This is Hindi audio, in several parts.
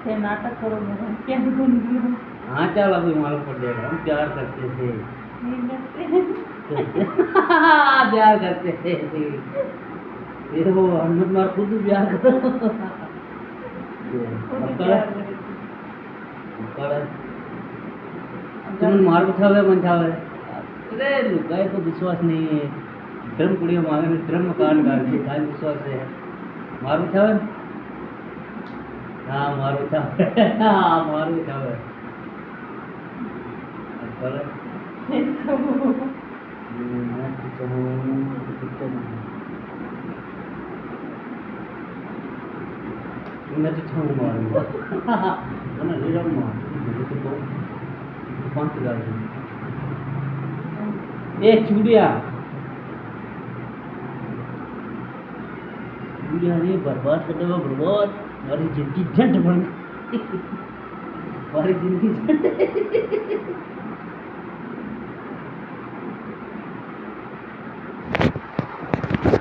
ये नाटक करो मेरा क्या बन गया। हाँ चल अभी मालूम पड़ जाएगा हम प्यार करते थे। नहीं करते। प्यार करते थे ये वो हम मार खुद भी प्यार करो। खुद प्यार करे। तुम मार उठावे मंचावे अरे लुगाई को विश्वास नहीं है ड्रम कुड़ियों मांगे ड्रम कान गाल काय विश्वास है मार उठावे हाँ मार उठावे हाँ मार उठावे पर मैं तो छाऊ मारूंगा ना नीरव मार कौन सी गाल ए चूड़िया चूड़िया ने बर्बाद कर देगा बर्बाद हमारी जिंदगी झंड बन हमारी जिंदगी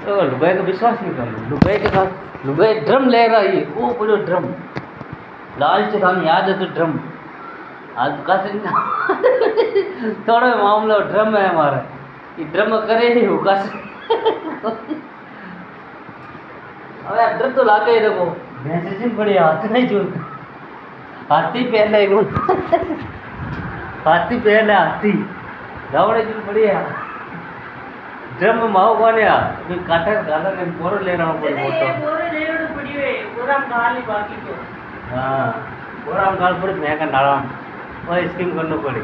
तो लुगाई का विश्वास नहीं कर लुगाई के साथ लुगाई ड्रम ले रहा है वो पूरा ड्रम लाल चखान याद है तो ड्रम आज का थोड़ा मामला ड्रम है हमारा ये ड्रम करे ही होगा अब यार डर तो लागे ही देखो भैंसे से बड़े हाथ नहीं जो हाथी पहले हाथी पहले हाथी गावड़े जो बढ़िया ड्रम में माओ कौन है अभी काटा गाला ने बोरो ले रहा हूँ कोई फोटो बोरे ले रहा हूँ पड़ी हुई पूरा गाल ही बाकी तो हाँ बोरा गाल पर मैं का नाराम वो स्कीम करना पड़ी